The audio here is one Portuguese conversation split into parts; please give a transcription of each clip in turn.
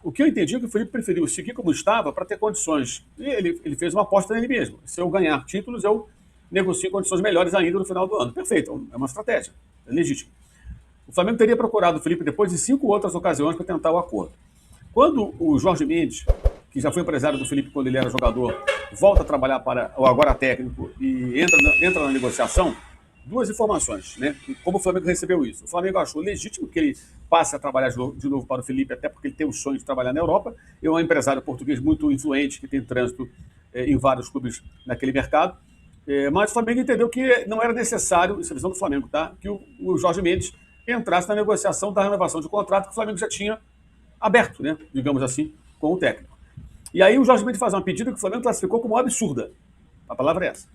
O que eu entendi é que o Felipe preferiu seguir como estava para ter condições. E ele fez uma aposta nele mesmo. Se eu ganhar títulos, eu negocio condições melhores ainda no final do ano. Perfeito, é uma estratégia, é legítimo. O Flamengo teria procurado o Felipe depois de 5 outras ocasiões para tentar o acordo. Quando o Jorge Mendes, que já foi empresário do Felipe quando ele era jogador, volta a trabalhar para o agora técnico e entra na negociação, duas informações, né? Como o Flamengo recebeu isso? O Flamengo achou legítimo que ele passe a trabalhar de novo para o Felipe, até porque ele tem o sonho de trabalhar na Europa. É um empresário português muito influente, que tem trânsito em vários clubes naquele mercado. Mas o Flamengo entendeu que não era necessário, isso é a visão do Flamengo, tá? Que o Jorge Mendes entrasse na negociação da renovação de contrato que o Flamengo já tinha aberto, né? Digamos assim, com o técnico. E aí o Jorge Mendes faz uma pedida que o Flamengo classificou como absurda. A palavra é essa.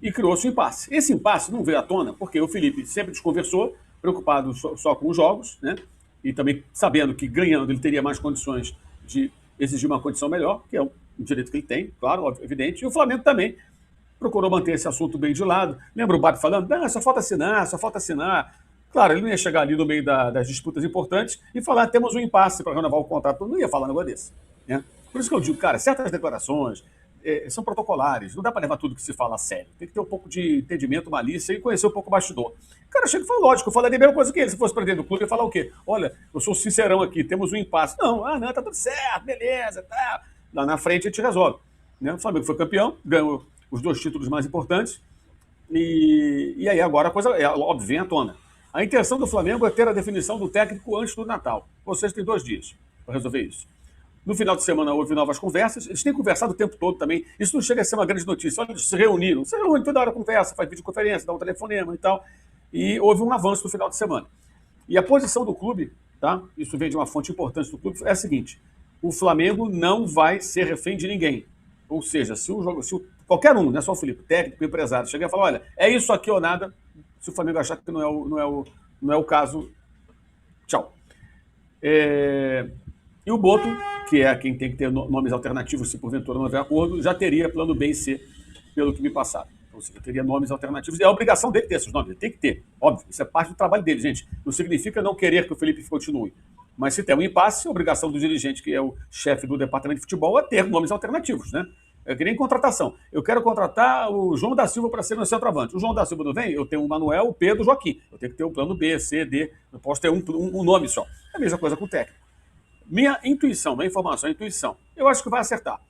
E criou-se um impasse. Esse impasse não veio à tona porque o Felipe sempre desconversou, preocupado só com os jogos, né? E também sabendo que ganhando ele teria mais condições de exigir uma condição melhor, que é um direito que ele tem, claro, evidente. E o Flamengo também procurou manter esse assunto bem de lado. Lembra o Bart falando, não, só falta assinar, só falta assinar. Claro, ele não ia chegar ali no meio das disputas importantes e falar, temos um impasse para renovar o contrato. Não ia falar um negócio desse, né? Por isso que eu digo, cara, certas declarações são protocolares, não dá para levar tudo que se fala a sério. Tem que ter um pouco de entendimento, malícia e conhecer um pouco o bastidor. O cara chega e fala, lógico, eu falaria a mesma coisa que ele. Se fosse presidente do clube, eu ia falar o quê? Olha, eu sou sincerão aqui, temos um impasse. Não, tá tudo certo, beleza, tá. Lá na frente a gente resolve. Né? O Flamengo foi campeão, ganhou os 2 títulos mais importantes e aí agora a coisa, óbvio, vem à tona. A intenção do Flamengo é ter a definição do técnico antes do Natal. Vocês têm 2 dias para resolver isso. No final de semana houve novas conversas, eles têm conversado o tempo todo também. Isso não chega a ser uma grande notícia. Olha, eles se reuniram, toda hora conversa, faz videoconferência, dá um telefonema e tal. E houve um avanço no final de semana. E a posição do clube, tá? Isso vem de uma fonte importante do clube, é a seguinte: o Flamengo não vai ser refém de ninguém. Ou seja, se qualquer um, não é só o Felipe, técnico, empresário, chegar e falar, olha, é isso aqui ou nada, se o Flamengo achar que não é o caso, tchau. E o Boto, que é quem tem que ter nomes alternativos se porventura não houver acordo, já teria plano B e C, pelo que me passaram. Ou seja, teria nomes alternativos. E é a obrigação dele ter esses nomes, ele tem que ter. Óbvio, isso é parte do trabalho dele, gente. Não significa não querer que o Felipe continue. Mas se tem um impasse, a obrigação do dirigente, que é o chefe do departamento de futebol, é ter nomes alternativos, né? É que nem contratação. Eu quero contratar o João da Silva para ser meu centroavante. O João da Silva não vem, eu tenho o Manuel, o Pedro, o Joaquim. Eu tenho que ter o plano B, C, D. Não posso ter um nome só. É a mesma coisa com o técnico. Minha intuição, minha informação, a intuição, eu acho que vai acertar.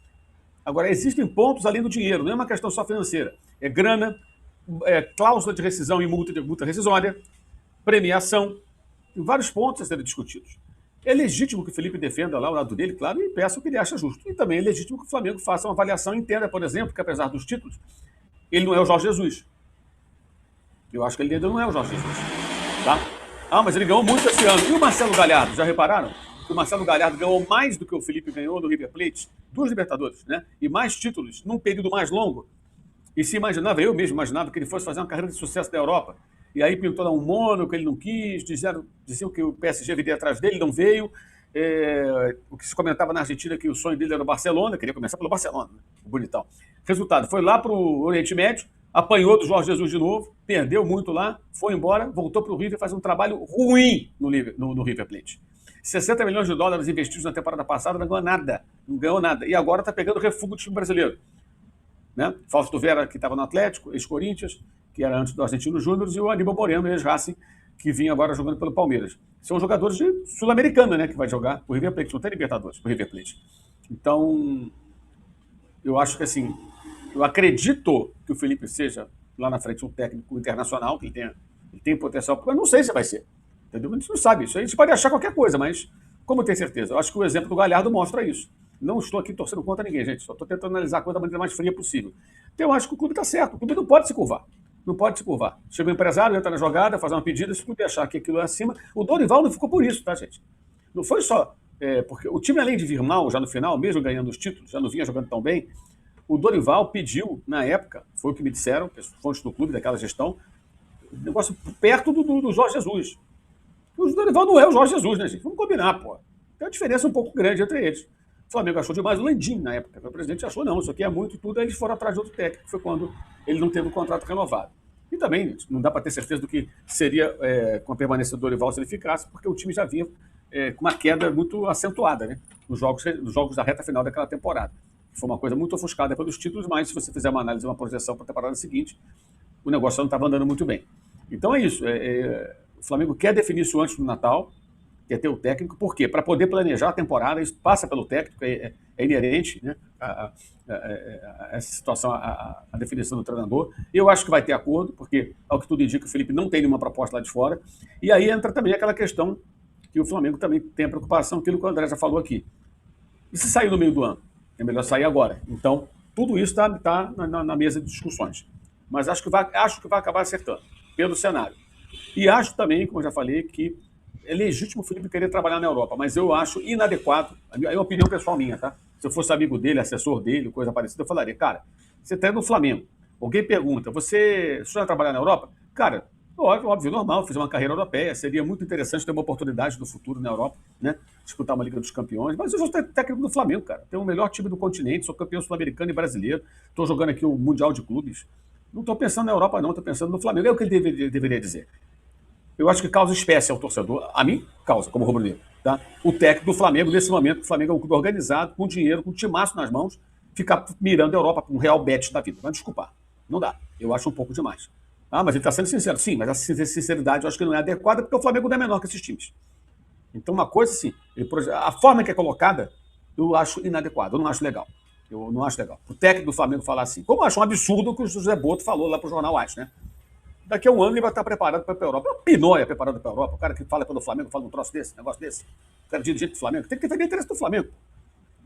Agora, existem pontos além do dinheiro, não é uma questão só financeira. É grana, cláusula de rescisão e multa rescisória, premiação, tem vários pontos a serem discutidos. É legítimo que o Felipe defenda lá o lado dele, claro, e peça o que ele acha justo. E também é legítimo que o Flamengo faça uma avaliação e entenda, por exemplo, que apesar dos títulos, ele não é o Jorge Jesus. Eu acho que ele ainda não é o Jorge Jesus. Tá? Mas ele ganhou muito esse ano. E o Marcelo Galhardo, já repararam? O Marcelo Galhardo ganhou mais do que o Felipe ganhou no River Plate, 2 Libertadores, né? E mais títulos num período mais longo. E se imaginava, eu mesmo imaginava que ele fosse fazer uma carreira de sucesso na Europa. E aí pintou lá um Mônaco, ele não quis, diziam que o PSG viria atrás dele, não veio. O que se comentava na Argentina é que o sonho dele era o Barcelona, queria começar pelo Barcelona, né? O bonitão. Resultado, foi lá para o Oriente Médio, apanhou do Jorge Jesus de novo, perdeu muito lá, foi embora, voltou para o River e faz um trabalho ruim no River Plate. 60 milhões de dólares investidos na temporada passada, não ganhou nada. E agora está pegando refúgio do time brasileiro. Né? Fausto Vera, que estava no Atlético, ex-Corinthians, que era antes do Argentino Júnior, e o Aníbal Moreno, ex-Racing, que vinha agora jogando pelo Palmeiras. São jogadores de Sul-Americana, né, que vai jogar o River Plate, não tem Libertadores, o River Plate. Então, eu acho que assim, eu acredito que o Felipe seja lá na frente um técnico internacional, que ele tem potencial, mas não sei se vai ser. Entendeu? A gente não sabe isso. A gente pode achar qualquer coisa, mas como ter certeza? Eu acho que o exemplo do Galhardo mostra isso. Não estou aqui torcendo contra ninguém, gente. Só estou tentando analisar a coisa da maneira mais fria possível. Então eu acho que o clube está certo. O clube não pode se curvar. Não pode se curvar. Chega um empresário, entra na jogada, faz uma pedida, se o clube achar que aquilo é acima. O Dorival não ficou por isso, tá, gente? Não foi só... porque o time, além de vir mal já no final, mesmo ganhando os títulos, já não vinha jogando tão bem, o Dorival pediu, na época, foi o que me disseram, fontes do clube, daquela gestão, um negócio perto do Jorge Jesus. O Dorival não é o Jorge Jesus, né, gente? Vamos combinar, pô. Tem uma diferença um pouco grande entre eles. O Flamengo achou demais, o Landim, na época. O presidente achou, não, isso aqui é muito e tudo. Aí eles foram atrás de outro técnico, foi quando ele não teve o contrato renovado. E também não dá para ter certeza do que seria com a permanência do Dorival se ele ficasse, porque o time já vinha com uma queda muito acentuada, né? Nos jogos da reta final daquela temporada. Foi uma coisa muito ofuscada pelos títulos, mas se você fizer uma análise, uma projeção para a temporada seguinte, o negócio não estava andando muito bem. Então é isso. O Flamengo quer definir isso antes do Natal, quer ter o técnico. Por quê? Para poder planejar a temporada, isso passa pelo técnico, é inerente, né, a essa situação, a definição do treinador. Eu acho que vai ter acordo, porque, ao que tudo indica, o Felipe não tem nenhuma proposta lá de fora. E aí entra também aquela questão que o Flamengo também tem a preocupação, aquilo que o André já falou aqui. E se sair no meio do ano? É melhor sair agora. Então, tudo isso está na mesa de discussões. Mas acho que vai acabar acertando, pelo cenário. E acho também, como eu já falei, que é legítimo o Felipe querer trabalhar na Europa, mas eu acho inadequado, é uma opinião pessoal minha, tá? Se eu fosse amigo dele, assessor dele, coisa parecida, eu falaria, cara, você está no Flamengo. Alguém pergunta, você vai trabalhar na Europa? Cara, óbvio, normal, fiz uma carreira europeia, seria muito interessante ter uma oportunidade no futuro na Europa, né? Disputar uma Liga dos Campeões, mas eu já sou técnico do Flamengo, cara. Tenho o melhor time do continente, sou campeão sul-americano e brasileiro, estou jogando aqui o Mundial de Clubes. Não estou pensando na Europa, não, estou pensando no Flamengo. É o que ele deveria dizer. Eu acho que causa espécie ao torcedor. A mim, causa, como rubro-negro. Tá? O técnico do Flamengo, nesse momento, o Flamengo é um clube organizado, com dinheiro, com timaço nas mãos, ficar mirando a Europa com um Real Betis da vida. Vai desculpar. Não dá. Eu acho um pouco demais. Ah, mas ele está sendo sincero. Sim, mas a sinceridade eu acho que não é adequada, porque o Flamengo não é menor que esses times. Então, uma coisa assim, a forma que é colocada, eu acho inadequada, eu não acho legal. Eu não acho legal. O técnico do Flamengo falar assim, como eu acho um absurdo o que o José Boto falou lá pro Jornal Ás, né? Daqui a um ano ele vai estar preparado para a Europa. É uma pinóia preparado para a Europa. O cara que fala pelo Flamengo fala um troço desse, negócio desse. O cara dirigente do Flamengo. Tem que defender o interesse do Flamengo.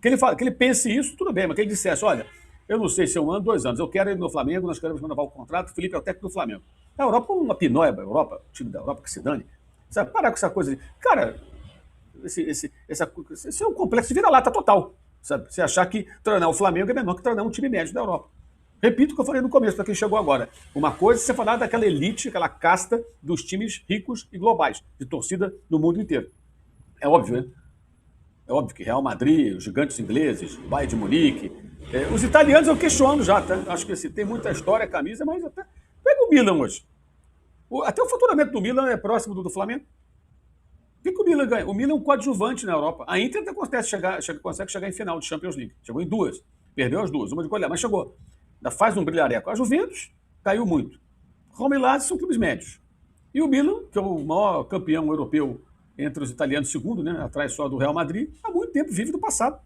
Que ele pense isso, tudo bem, mas que ele dissesse, olha, eu não sei se é 1 ano, 2 anos, eu quero ir no Flamengo, nós queremos renovar o contrato, o Felipe é o técnico do Flamengo. A Europa é uma pinóia, a Europa, o time da Europa que se dane. Sabe, parar com essa coisa. Cara, esse é um complexo de vira-lata total. Sabe? Você achar que treinar o Flamengo é menor que treinar um time médio da Europa. Repito o que eu falei no começo, para quem chegou agora. Uma coisa é você falar daquela elite, aquela casta dos times ricos e globais, de torcida no mundo inteiro. É óbvio, né? É óbvio que Real Madrid, os gigantes ingleses, Bayern de Munique. Os italianos eu questiono já, tá? Acho que tem muita história, camisa, mas até. Pega o Milan hoje. Até o faturamento do Milan é próximo do Flamengo. O que o Milan ganha? O Milan é um coadjuvante na Europa. A Inter até consegue chegar em final de Champions League. Chegou em 2. Perdeu as 2, uma de goleada, mas chegou. Ainda faz um brilhareco. A Juventus caiu muito. Roma e Lazio são clubes médios. E o Milan, que é o maior campeão europeu entre os italianos, segundo, né, atrás só do Real Madrid, há muito tempo vive do passado.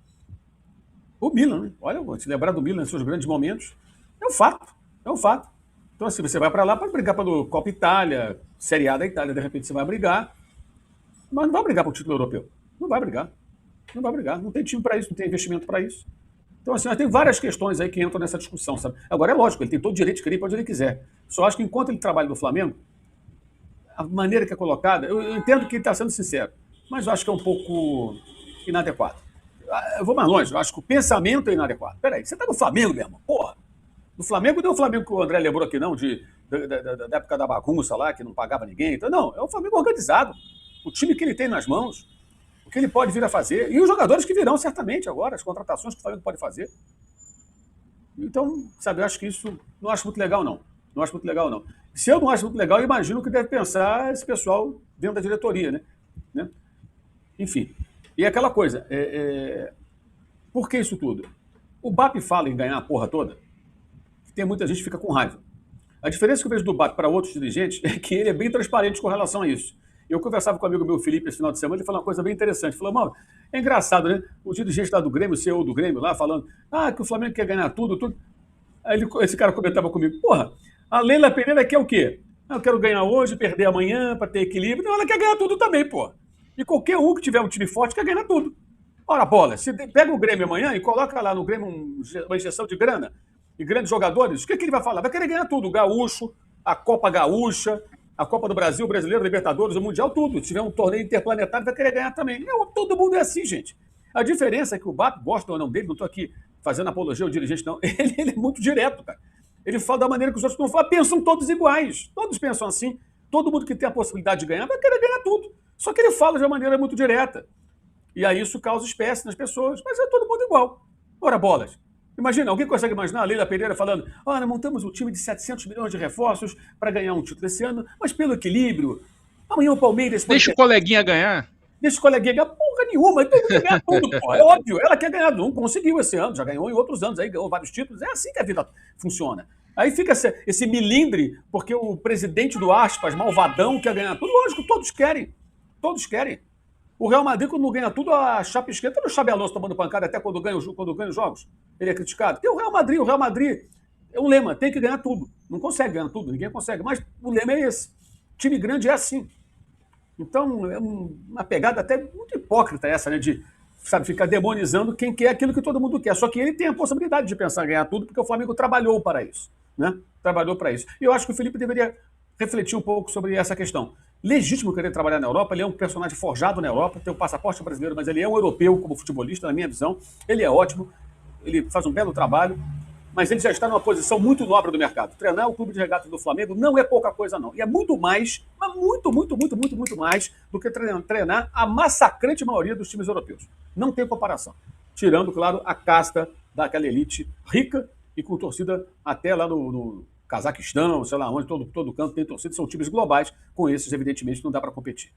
O Milan, né? Olha, se lembrar do Milan em seus grandes momentos, é um fato. É um fato. Então, assim, você vai para lá para brigar pelo Copa Itália, Série A da Itália, de repente você vai brigar, mas não vai brigar pelo título europeu. Não vai brigar. Não vai brigar. Não tem time para isso, não tem investimento para isso. Então, assim, tem várias questões aí que entram nessa discussão, sabe? Agora, é lógico, ele tem todo o direito de querer ir para onde ele quiser. Só acho que enquanto ele trabalha no Flamengo, a maneira que é colocada, eu entendo que ele está sendo sincero, mas eu acho que é um pouco inadequado. Eu vou mais longe, eu acho que o pensamento é inadequado. Peraí, você está no Flamengo, meu irmão? Porra! No Flamengo não é o Flamengo que o André lembrou aqui, não, da época da bagunça lá, que não pagava ninguém. Então, não, é o Flamengo organizado. O time que ele tem nas mãos, o que ele pode vir a fazer, e os jogadores que virão certamente agora, as contratações que o Flamengo pode fazer. Então, sabe, eu acho que isso não acho muito legal, não. Não acho muito legal, não. Se eu não acho muito legal, eu imagino que deve pensar esse pessoal dentro da diretoria, né? Enfim. E aquela coisa, por que isso tudo? O BAP fala em ganhar a porra toda, que tem muita gente que fica com raiva. A diferença que eu vejo do BAP para outros dirigentes é que ele é bem transparente com relação a isso. Eu conversava com um amigo meu, Felipe, esse final de semana, ele falou uma coisa bem interessante. Ele falou, mano, é engraçado, né? O dirigente lá do Grêmio, o CEO do Grêmio lá, falando, que o Flamengo quer ganhar tudo. Aí esse cara comentava comigo, porra, a Leila Pereira quer o quê? Eu quero ganhar hoje, perder amanhã, para ter equilíbrio. Não, ela quer ganhar tudo também, pô. E qualquer um que tiver um time forte quer ganhar tudo. Ora, bola, se pega o Grêmio amanhã e coloca lá no Grêmio uma injeção de grana e grandes jogadores, o que ele vai falar? Vai querer ganhar tudo, o Gaúcho, a Copa Gaúcha, a Copa do Brasil, o Brasileiro, Libertadores, o Mundial, tudo. Se tiver um torneio interplanetário, vai querer ganhar também. Todo mundo é assim, gente. A diferença é que o BAP, gosta ou não dele, não estou aqui fazendo apologia ao dirigente, não. Ele é muito direto, cara. Ele fala da maneira que os outros não falam. Pensam todos iguais. Todos pensam assim. Todo mundo que tem a possibilidade de ganhar vai querer ganhar tudo. Só que ele fala de uma maneira muito direta. E aí isso causa espécie nas pessoas. Mas é todo mundo igual. Ora, bolas. Imagina, alguém consegue imaginar a Leila Pereira falando, nós montamos um time de 700 milhões de reforços para ganhar um título esse ano, mas pelo equilíbrio. Amanhã o Palmeiras... Deixa o coleguinha ganhar. Deixa o coleguinha ganhar porra nenhuma, então ele quer ganhar tudo, porra. É óbvio, ela quer ganhar, não conseguiu esse ano, já ganhou em outros anos, aí ganhou vários títulos, é assim que a vida funciona. Aí fica esse milindre, porque o presidente do aspas, malvadão, quer ganhar tudo. Lógico, todos querem. Todos querem. O Real Madrid, quando não ganha tudo, a chapa esquerda, o Xabi Alonso tomando pancada até quando ganha os jogos. Ele é criticado. Tem o Real Madrid é um lema, tem que ganhar tudo. Não consegue ganhar tudo, ninguém consegue. Mas o lema é esse. Time grande é assim. Então, é uma pegada até muito hipócrita essa, né? De, sabe, ficar demonizando quem quer aquilo que todo mundo quer. Só que ele tem a possibilidade de pensar em ganhar tudo, porque o Flamengo trabalhou para isso, né? Trabalhou para isso. E eu acho que o Felipe deveria refletir um pouco sobre essa questão. Legítimo querer trabalhar na Europa, ele é um personagem forjado na Europa, tem o passaporte brasileiro, mas ele é um europeu como futebolista, na minha visão. Ele é ótimo, ele faz um belo trabalho, mas ele já está numa posição muito nobre do mercado. Treinar o clube de regatas do Flamengo não é pouca coisa, não. E é muito mais, mas muito mais do que treinar a massacrante maioria dos times europeus. Não tem comparação. Tirando, claro, a casta daquela elite rica e com torcida até lá no Cazaquistão, sei lá onde, todo canto tem torcida, são times globais. Com esses, evidentemente, não dá para competir.